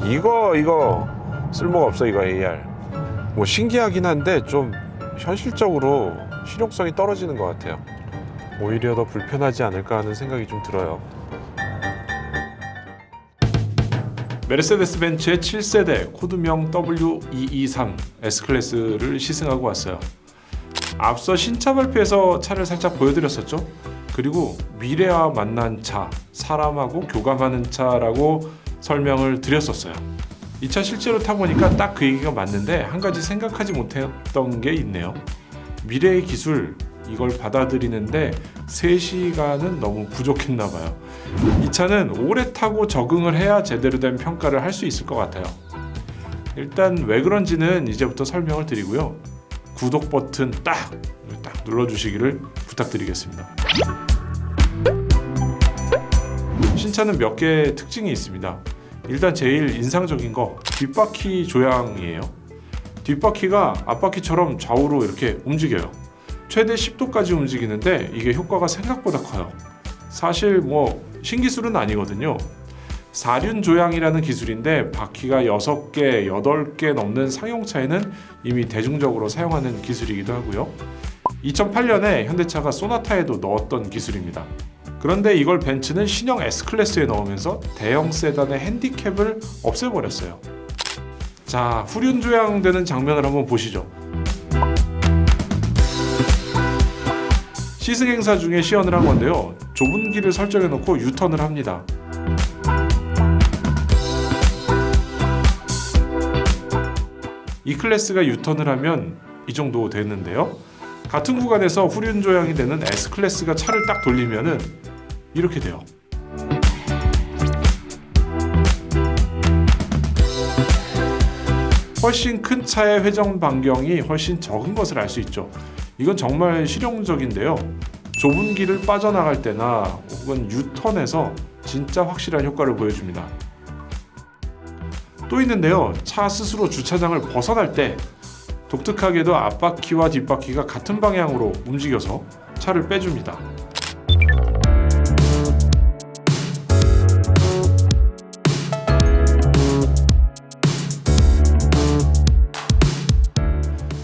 이거 쓸모가 없어. 이거 AR 뭐 신기하긴 한데 좀 현실적으로 실용성이 떨어지는 것 같아요. 오히려 더 불편하지 않을까 하는 생각이 좀 들어요. 메르세데스 벤츠의 7세대 코드명 W223 S클래스를 시승하고 왔어요. 앞서 신차 발표에서 차를 살짝 보여드렸었죠. 그리고 미래와 만난 차, 사람하고 교감하는 차라고 설명을 드렸었어요. 이 차 실제로 타보니까 딱 그 얘기가 맞는데 한 가지 생각하지 못했던 게 있네요. 미래의 기술, 이걸 받아들이는데 3시간은 너무 부족했나 봐요. 이 차는 오래 타고 적응을 해야 제대로 된 평가를 할 수 있을 것 같아요. 일단 왜 그런지는 이제부터 설명을 드리고요. 구독 버튼 딱 눌러주시기를 부탁드리겠습니다. 신차는 몇 개의 특징이 있습니다. 일단 제일 인상적인 거 뒷바퀴 조향이에요. 뒷바퀴가 앞바퀴처럼 좌우로 이렇게 움직여요. 최대 10도까지 움직이는데 이게 효과가 생각보다 커요. 사실 뭐 신기술은 아니거든요. 사륜 조향이라는 기술인데 바퀴가 6개, 8개 넘는 상용차에는 이미 대중적으로 사용하는 기술이기도 하고요. 2008년에 현대차가 소나타에도 넣었던 기술입니다. 그런데 이걸 벤츠는 신형 S클래스에 넣으면서 대형 세단의 핸디캡을 없애버렸어요. 자, 후륜 조향되는 장면을 한번 보시죠. 시승 행사 중에 시연을 한 건데요. 좁은 길을 설정해 놓고 유턴을 합니다. 이 클래스가 유턴을 하면 이 정도 되는데요. 같은 구간에서 후륜 조향이 되는 S클래스가 차를 딱 돌리면은 이렇게 돼요. 훨씬 큰 차의 회전 반경이 훨씬 적은 것을 알 수 있죠. 이건 정말 실용적인데요. 좁은 길을 빠져나갈 때나 혹은 유턴에서 진짜 확실한 효과를 보여줍니다. 또 있는데요. 차 스스로 주차장을 벗어날 때 독특하게도 앞바퀴와 뒷바퀴가 같은 방향으로 움직여서 차를 빼줍니다.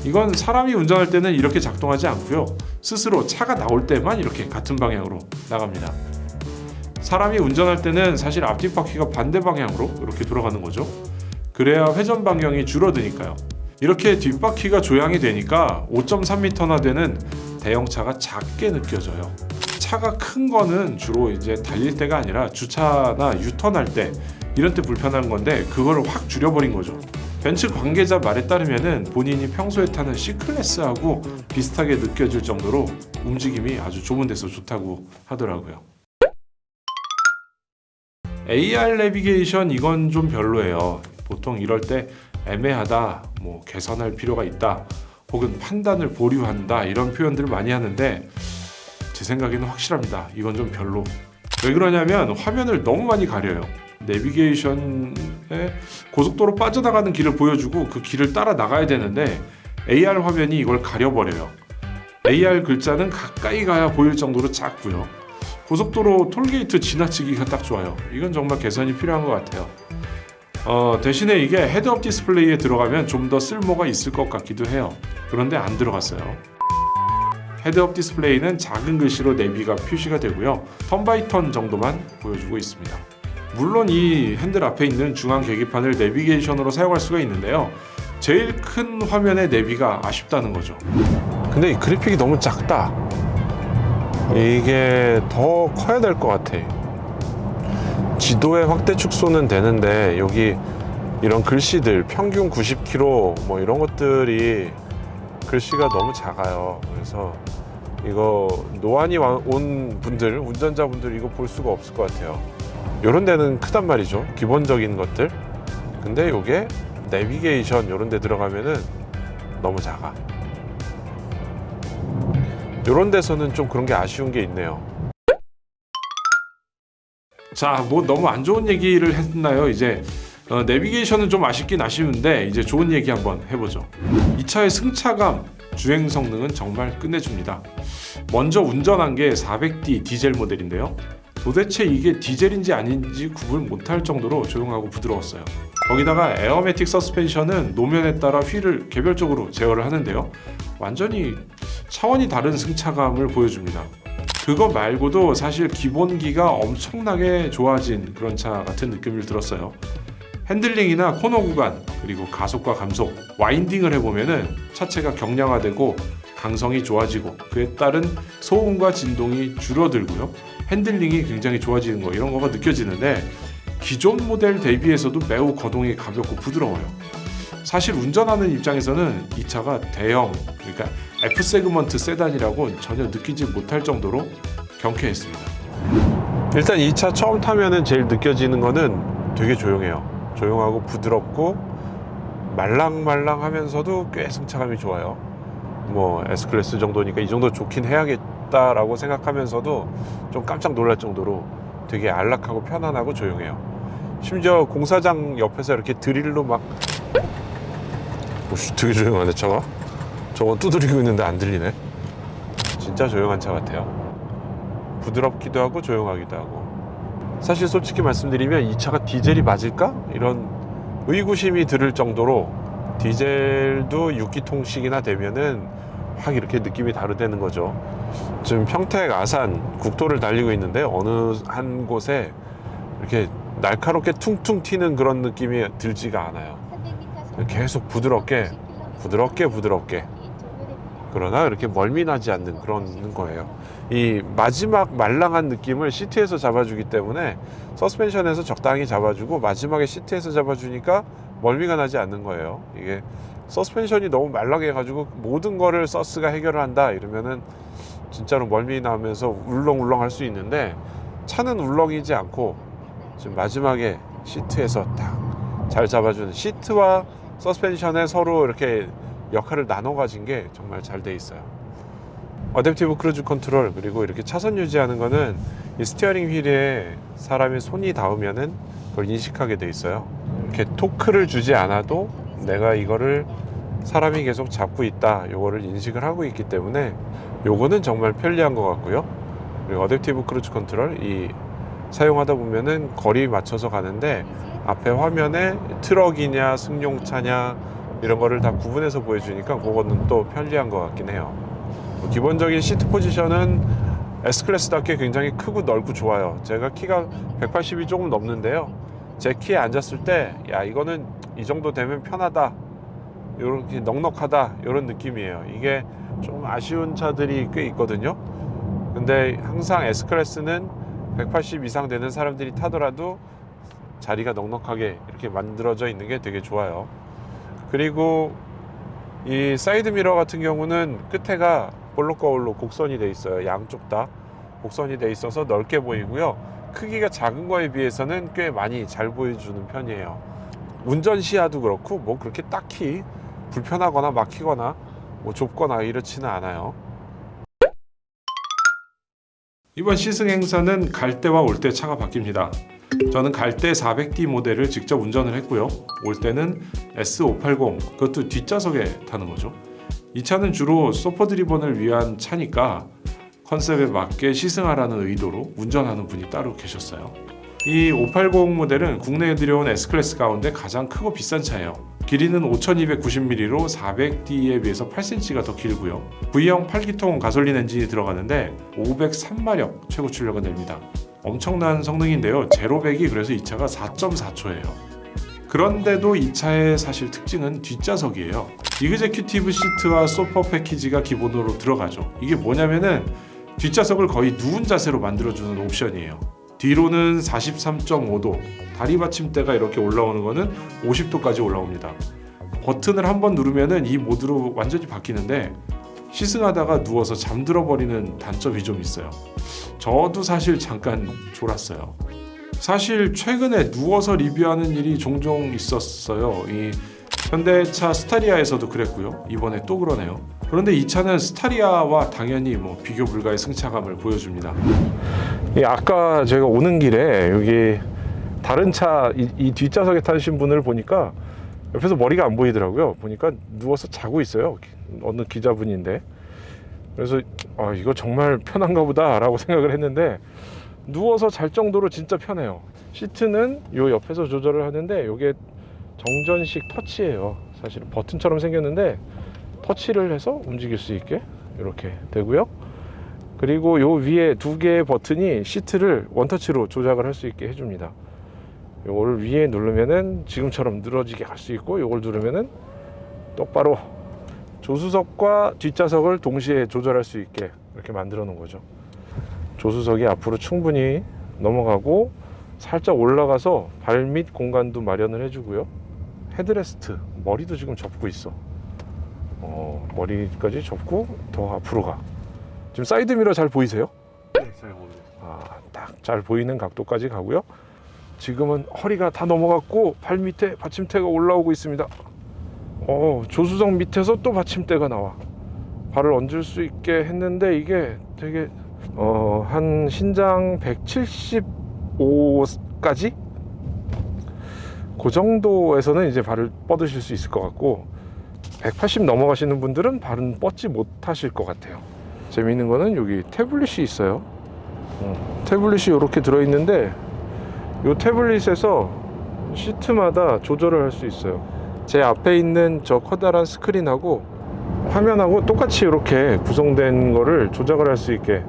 이건 사람이 운전할 때는 이렇게 작동하지 않고요. 스스로 차가 나올 때만 이렇게 같은 방향으로 나갑니다. 사람이 운전할 때는 사실 앞뒤 바퀴가 반대 방향으로 이렇게 돌아가는 거죠. 그래야 회전 반경이 줄어드니까요. 이렇게 뒷바퀴가 조향이 되니까 5.3m나 되는 대형차가 작게 느껴져요. 차가 큰 거는 주로 이제 달릴 때가 아니라 주차나 유턴할 때 이런 때 불편한 건데 그거를 확 줄여버린 거죠. 벤츠 관계자 말에 따르면은 본인이 평소에 타는 C클래스하고 비슷하게 느껴질 정도로 움직임이 아주 좁은 데서 좋다고 하더라고요. AR 내비게이션 이건 좀 별로예요. 보통 이럴 때 애매하다, 뭐 개선할 필요가 있다, 혹은 판단을 보류한다 이런 표현들을 많이 하는데 제 생각에는 확실합니다. 이건 좀 별로. 왜 그러냐면 화면을 너무 많이 가려요. 내비게이션에 고속도로 빠져나가는 길을 보여주고 그 길을 따라 나가야 되는데 AR 화면이 이걸 가려버려요. AR 글자는 가까이 가야 보일 정도로 작고요. 고속도로 톨게이트 지나치기가 딱 좋아요. 이건 정말 개선이 필요한 것 같아요. 대신에 이게 헤드업 디스플레이에 들어가면 좀 더 쓸모가 있을 것 같기도 해요. 그런데 안 들어갔어요. 헤드업 디스플레이는 작은 글씨로 내비가 표시가 되고요. 턴바이턴 정도만 보여주고 있습니다. 물론 이 핸들 앞에 있는 중앙 계기판을 내비게이션으로 사용할 수가 있는데요. 제일 큰 화면의 내비가 아쉽다는 거죠. 근데 이 그래픽이 너무 작다. 이게 더 커야 될 것 같아. 지도의 확대 축소는 되는데 여기 이런 글씨들 평균 90km 뭐 이런 것들이 글씨가 너무 작아요. 그래서 이거 노안이 온 분들, 운전자분들 이거 볼 수가 없을 것 같아요. 요런 데는 크단 말이죠. 기본적인 것들. 근데 요게 내비게이션 요런 데 들어가면은 너무 작아. 요런 데서는 좀 그런 게 아쉬운 게 있네요. 자, 뭐 너무 안 좋은 얘기를 했나요? 이제 내비게이션은 좀 아쉽긴 아쉬운데 이제 좋은 얘기 한번 해보죠. 이 차의 승차감, 주행 성능은 정말 끝내줍니다. 먼저 운전한 게 400D 디젤 모델인데요. 도대체 이게 디젤인지 아닌지 구분 못할 정도로 조용하고 부드러웠어요. 거기다가 에어매틱 서스펜션은 노면에 따라 휠을 개별적으로 제어를 하는데요. 완전히 차원이 다른 승차감을 보여줍니다. 그거 말고도 사실 기본기가 엄청나게 좋아진 그런 차 같은 느낌을 들었어요. 핸들링이나 코너 구간, 그리고 가속과 감속, 와인딩을 해보면은 차체가 경량화되고 강성이 좋아지고 그에 따른 소음과 진동이 줄어들고요. 핸들링이 굉장히 좋아지는 거, 이런 거가 느껴지는데 기존 모델 대비해서도 매우 거동이 가볍고 부드러워요. 사실 운전하는 입장에서는 이 차가 대형, 그러니까 F 세그먼트 세단이라고 전혀 느끼지 못할 정도로 경쾌했습니다. 일단 이 차 처음 타면은 제일 느껴지는 거는 되게 조용해요. 조용하고 부드럽고 말랑말랑하면서도 꽤 승차감이 좋아요. 뭐 S클래스 정도니까 이 정도 좋긴 해야겠다라고 생각하면서도 좀 깜짝 놀랄 정도로 되게 안락하고 편안하고 조용해요. 심지어 공사장 옆에서 이렇게 드릴로 막 되게 조용하네 차가. 저건 두드리고 있는데 안 들리네. 진짜 조용한 차 같아요. 부드럽기도 하고 조용하기도 하고. 사실 솔직히 말씀드리면 이 차가 디젤이 맞을까? 이런 의구심이 들을 정도로 디젤도 6기통씩이나 되면은 확 이렇게 느낌이 다르다는 거죠. 지금 평택, 아산 국도를 달리고 있는데 어느 한 곳에 이렇게 날카롭게 퉁퉁 튀는 그런 느낌이 들지가 않아요. 계속 부드럽게 그러나 이렇게 멀미 나지 않는 그런 거예요. 이 마지막 말랑한 느낌을 시트에서 잡아주기 때문에 서스펜션에서 적당히 잡아주고 마지막에 시트에서 잡아주니까 멀미가 나지 않는 거예요. 이게 서스펜션이 너무 말랑해 가지고 모든 거를 서스가 해결을 한다 이러면은 진짜로 멀미 나면서 울렁울렁 할 수 있는데, 차는 울렁이지 않고 지금 마지막에 시트에서 딱 잘 잡아주는, 시트와 서스펜션에 서로 이렇게 역할을 나눠 가진 게 정말 잘 돼 있어요. 어댑티브 크루즈 컨트롤, 그리고 이렇게 차선 유지하는 거는 이 스티어링 휠에 사람의 손이 닿으면은 그걸 인식하게 돼 있어요. 이렇게 토크를 주지 않아도 내가 이거를 사람이 계속 잡고 있다, 요거를 인식을 하고 있기 때문에 요거는 정말 편리한 것 같고요. 그리고 어댑티브 크루즈 컨트롤, 이 사용하다 보면은 거리 맞춰서 가는데 앞에 화면에 트럭이냐 승용차냐 이런 거를 다 구분해서 보여주니까 그거는 또 편리한 것 같긴 해요. 기본적인 시트 포지션은 S클래스답게 굉장히 크고 넓고 좋아요. 제가 키가 180이 조금 넘는데요, 제 키에 앉았을 때 야, 이거는 이 정도 되면 편하다, 이렇게 넉넉하다, 이런 느낌이에요. 이게 좀 아쉬운 차들이 꽤 있거든요. 근데 항상 S클래스는 180 이상 되는 사람들이 타더라도 자리가 넉넉하게 이렇게 만들어져 있는 게 되게 좋아요. 그리고 이 사이드 미러 같은 경우는 끝에가 볼록 거울로 곡선이 돼 있어요. 양쪽 다 곡선이 돼 있어서 넓게 보이고요. 크기가 작은 거에 비해서는 꽤 많이 잘 보여주는 편이에요. 운전 시야도 그렇고 뭐 그렇게 딱히 불편하거나 막히거나 뭐 좁거나 이렇지는 않아요. 이번 시승 행사는 갈 때와 올 때 차가 바뀝니다. 저는 갈 때 400D 모델을 직접 운전을 했고요. 올 때는 S580, 그것도 뒷좌석에 타는 거죠. 이 차는 주로 소퍼 드리번을 위한 차니까 컨셉에 맞게 시승하라는 의도로 운전하는 분이 따로 계셨어요. 이 580 모델은 국내에 들여온 S클래스 가운데 가장 크고 비싼 차예요. 길이는 5290mm로 400D에 비해서 8cm가 더 길고요. V형 8기통 가솔린 엔진이 들어가는데 503마력 최고 출력을 냅니다. 엄청난 성능인데요. 제로백이 그래서 이 차가 4.4초예요. 그런데도 이 차의 사실 특징은 뒷좌석이에요. 이그제큐티브 시트와 소퍼 패키지가 기본으로 들어가죠. 이게 뭐냐면은 뒷좌석을 거의 누운 자세로 만들어주는 옵션이에요. 뒤로는 43.5도, 다리 받침대가 이렇게 올라오는 거는 50도까지 올라옵니다. 버튼을 한번 누르면은 이 모드로 완전히 바뀌는데 시승하다가 누워서 잠들어 버리는 단점이 좀 있어요. 저도 사실 잠깐 졸았어요. 사실 최근에 누워서 리뷰하는 일이 종종 있었어요. 이 현대차 스타리아에서도 그랬고요. 이번에 또 그러네요. 그런데 이 차는 스타리아와 당연히 뭐 비교 불가의 승차감을 보여줍니다. 아까 제가 오는 길에 여기 다른 차 이 뒷좌석에 타신 분을 보니까 옆에서 머리가 안 보이더라고요. 보니까 누워서 자고 있어요. 어느 기자분인데. 그래서 이거 정말 편한가 보다 라고 생각을 했는데 누워서 잘 정도로 진짜 편해요. 시트는 요 옆에서 조절을 하는데 요게 정전식 터치예요. 사실 버튼처럼 생겼는데 터치를 해서 움직일 수 있게 이렇게 되고요. 그리고 요 위에 두 개의 버튼이 시트를 원터치로 조작을 할 수 있게 해줍니다. 요걸 위에 누르면은 지금처럼 늘어지게 할 수 있고, 요걸 누르면은 똑바로 조수석과 뒷좌석을 동시에 조절할 수 있게 이렇게 만들어 놓은 거죠. 조수석이 앞으로 충분히 넘어가고 살짝 올라가서 발밑 공간도 마련을 해주고요. 헤드레스트, 머리도 지금 접고 있어. 머리까지 접고 더 앞으로 가. 지금 사이드미러 잘 보이세요? 네, 잘 보여요. 딱 잘 보이는 각도까지 가고요. 지금은 허리가 다 넘어갔고 발 밑에 받침대가 올라오고 있습니다. 조수석 밑에서 또 받침대가 나와. 발을 얹을 수 있게 했는데 이게 되게 한 신장 175까지 그 정도에서는 이제 발을 뻗으실 수 있을 것 같고, 180 넘어가시는 분들은 발은 뻗지 못하실 것 같아요. 재미있는 거는 여기 태블릿이 있어요. 태블릿이 이렇게 들어있는데 이 태블릿에서 시트마다 조절을 할 수 있어요. 제 앞에 있는 저 커다란 스크린하고 화면하고 똑같이 이렇게 구성된 거를 조작을 할 수 있게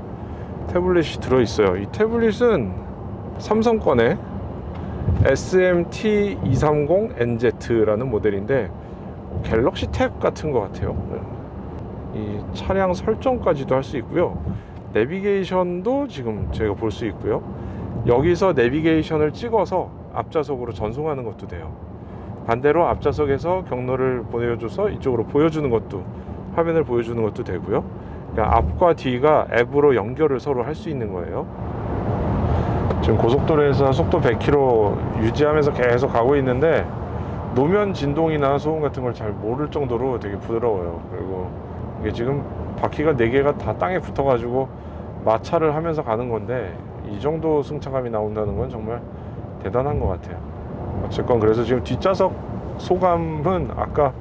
태블릿이 들어있어요. 이 태블릿은 삼성권의 SMT230NZ라는 모델인데 갤럭시 탭 같은 것 같아요. 이 차량 설정까지도 할 수 있고요. 내비게이션도 지금 제가 볼 수 있고요. 여기서 내비게이션을 찍어서 앞좌석으로 전송하는 것도 돼요. 반대로 앞좌석에서 경로를 보여줘서 이쪽으로 보여주는 것도, 화면을 보여주는 것도 되고요. 그러니까 앞과 뒤가 앱으로 연결을 서로 할 수 있는 거예요. 지금 고속도로에서 속도 100km 유지하면서 계속 가고 있는데 노면 진동이나 소음 같은 걸 잘 모를 정도로 되게 부드러워요. 그리고 이게 지금 바퀴가 4개가 다 땅에 붙어가지고 마찰을 하면서 가는 건데 이 정도 승차감이 나온다는 건 정말 대단한 것 같아요. 어쨌건 그래서 지금 뒷좌석 소감은 아까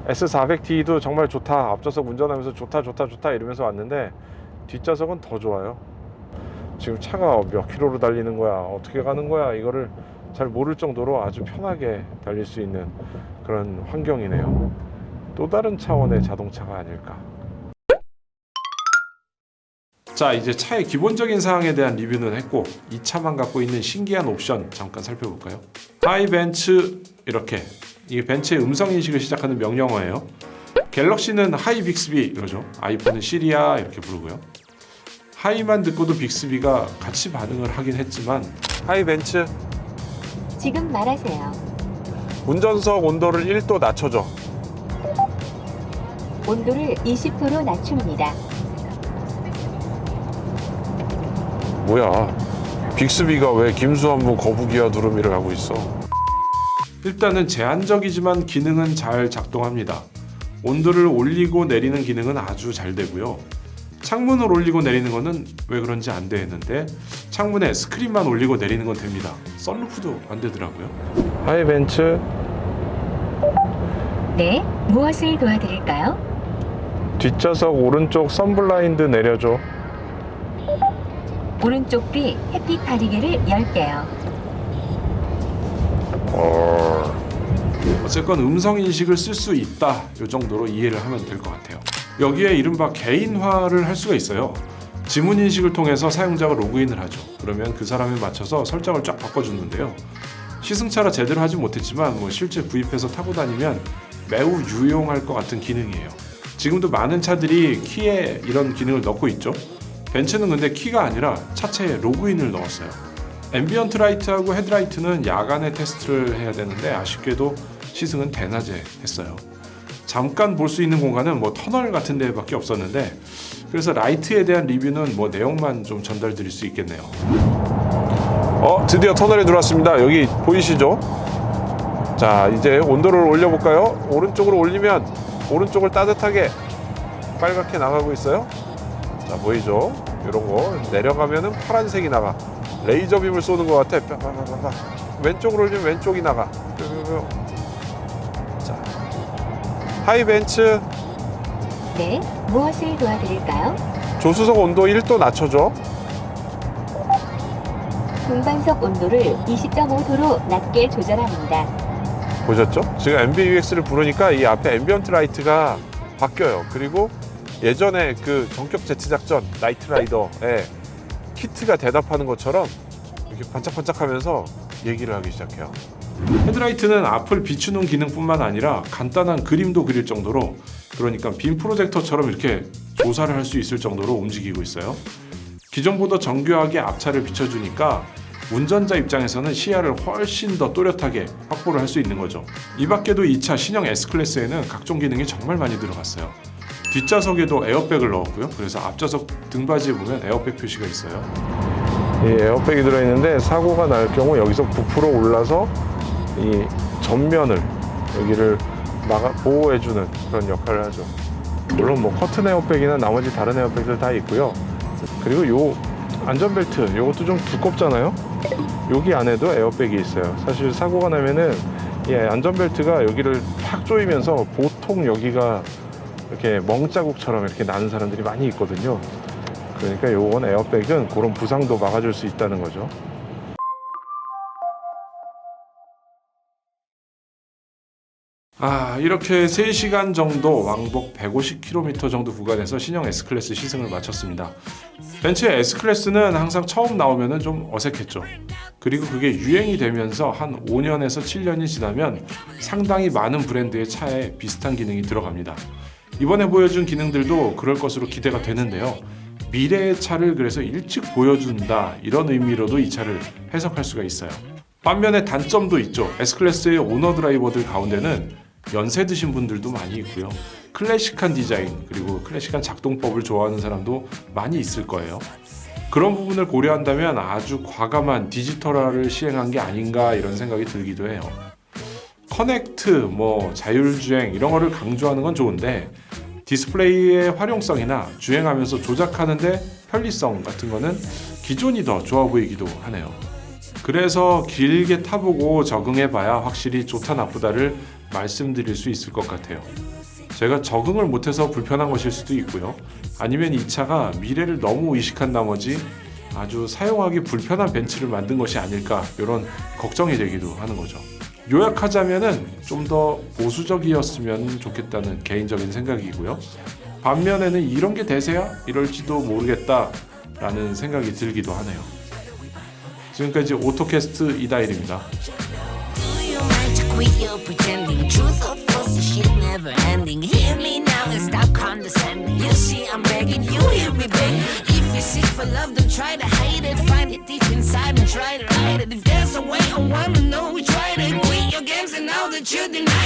S400D도 정말 좋다, 앞좌석 운전하면서 좋다 이러면서 왔는데 뒷좌석은 더 좋아요. 지금 차가 몇 킬로로 달리는 거야, 어떻게 가는 거야, 이거를 잘 모를 정도로 아주 편하게 달릴 수 있는 그런 환경이네요. 또 다른 차원의 자동차가 아닐까. 자, 이제 차의 기본적인 사항에 대한 리뷰는 했고 이 차만 갖고 있는 신기한 옵션 잠깐 살펴볼까요? 하이 벤츠, 이렇게 이게 벤츠의 음성 인식을 시작하는 명령어예요. 갤럭시는 하이 빅스비 이러죠. 아이폰은 시리아 이렇게 부르고요. 하이만 듣고도 빅스비가 같이 반응을 하긴 했지만, 하이 벤츠, 지금 말하세요. 운전석 온도를 1도 낮춰줘. 온도를 20도로 낮춥니다. 뭐야, 빅스비가 왜 김수환무 거북이와 두루미를 하고 있어? 일단은 제한적이지만 기능은 잘 작동합니다. 온도를 올리고 내리는 기능은 아주 잘 되고요. 창문을 올리고 내리는 거는 왜 그런지 안 되는데 창문에 스크린만 올리고 내리는 건 됩니다. 썬루프도 안 되더라고요. 하이 벤츠, 네, 무엇을 도와드릴까요? 뒷좌석 오른쪽 선블라인드 내려줘. 오른쪽 귀 햇빛 가리개를 열게요. 어쨌건 음성 인식을 쓸 수 있다, 이 정도로 이해를 하면 될 것 같아요. 여기에 이른바 개인화를 할 수가 있어요. 지문 인식을 통해서 사용자가 로그인을 하죠. 그러면 그 사람에 맞춰서 설정을 쫙 바꿔주는데요. 시승차라 제대로 하지 못했지만 실제 구입해서 타고 다니면 매우 유용할 것 같은 기능이에요. 지금도 많은 차들이 키에 이런 기능을 넣고 있죠. 벤츠는 근데 키가 아니라 차체에 로그인을 넣었어요. 앰비언트 라이트하고 헤드라이트는 야간에 테스트를 해야 되는데 아쉽게도 시승은 대낮에 했어요. 잠깐 볼 수 있는 공간은 터널 같은 데밖에 없었는데, 그래서 라이트에 대한 리뷰는 내용만 좀 전달 드릴 수 있겠네요. 드디어 터널에 들어왔습니다. 여기 보이시죠? 자, 이제 온도를 올려볼까요? 오른쪽으로 올리면 오른쪽을 따뜻하게 빨갛게 나가고 있어요. 자, 보이죠? 이런 거 내려가면은 파란색이 나가. 레이저 빔을 쏘는 것 같아. 왼쪽으로 올리면 왼쪽이 나가. 자, 하이 벤츠, 네, 무엇을 도와드릴까요? 조수석 온도 1도 낮춰줘. 동반석 온도를 20.5도로 낮게 조절합니다. 보셨죠? 지금 MBUX를 부르니까 이 앞에 앰비언트 라이트가 바뀌어요. 그리고 예전에 그 전격 제트 작전 나이트라이더에 키트가 대답하는 것처럼 이렇게 반짝반짝하면서 얘기를 하기 시작해요. 헤드라이트는 앞을 비추는 기능뿐만 아니라 간단한 그림도 그릴 정도로, 그러니까 빔 프로젝터처럼 이렇게 조사를 할 수 있을 정도로 움직이고 있어요. 기존보다 정교하게 앞차를 비춰주니까 운전자 입장에서는 시야를 훨씬 더 또렷하게 확보를 할 수 있는 거죠. 이 밖에도 이 차 신형 S클래스에는 각종 기능이 정말 많이 들어갔어요. 뒷좌석에도 에어백을 넣었고요. 그래서 앞좌석 등받이에 보면 에어백 표시가 있어요. 이 에어백이 들어있는데 사고가 날 경우 여기서 부풀어 올라서 이 전면을 여기를 보호해주는 그런 역할을 하죠. 물론 뭐 커튼 에어백이나 나머지 다른 에어백들 다 있고요. 그리고 요 안전벨트 요것도 좀 두껍잖아요. 여기 안에도 에어백이 있어요. 사실 사고가 나면은 이 안전벨트가 여기를 팍 조이면서 보통 여기가 이렇게 멍자국처럼 이렇게 나는 사람들이 많이 있거든요. 그러니까 요건 에어백은 그런 부상도 막아줄 수 있다는 거죠. 이렇게 3시간 정도 왕복 150km 정도 구간에서 신형 S클래스 시승을 마쳤습니다. 벤츠의 S클래스는 항상 처음 나오면 좀 어색했죠. 그리고 그게 유행이 되면서 한 5년에서 7년이 지나면 상당히 많은 브랜드의 차에 비슷한 기능이 들어갑니다. 이번에 보여준 기능들도 그럴 것으로 기대가 되는데요. 미래의 차를 그래서 일찍 보여준다, 이런 의미로도 이 차를 해석할 수가 있어요. 반면에 단점도 있죠. S클래스의 오너 드라이버들 가운데는 연세 드신 분들도 많이 있고요. 클래식한 디자인, 그리고 클래식한 작동법을 좋아하는 사람도 많이 있을 거예요. 그런 부분을 고려한다면 아주 과감한 디지털화를 시행한 게 아닌가, 이런 생각이 들기도 해요. 커넥트, 자율주행 이런 거를 강조하는 건 좋은데 디스플레이의 활용성이나 주행하면서 조작하는데 편리성 같은 거는 기존이 더 좋아 보이기도 하네요. 그래서 길게 타보고 적응해봐야 확실히 좋다 나쁘다를 말씀드릴 수 있을 것 같아요. 제가 적응을 못해서 불편한 것일 수도 있고요. 아니면 이 차가 미래를 너무 의식한 나머지 아주 사용하기 불편한 벤츠를 만든 것이 아닐까, 이런 걱정이 되기도 하는 거죠. 요약하자면은 좀 더 보수적이었으면 좋겠다는 개인적인 생각이고요. 반면에는 이런 게 대세야? 이럴지도 모르겠다라는 생각이 들기도 하네요. 지금까지 오토캐스트 이다일입니다. Quit your pretending, truth or false, this shit never ending. Hear me now and stop condescending. You see, I'm begging you, hear me beg. If you're sick for love, don't try to hide it. Find it deep inside and try to hide it. If there's a way, I wanna know who tried it. Quit your games and now that you deny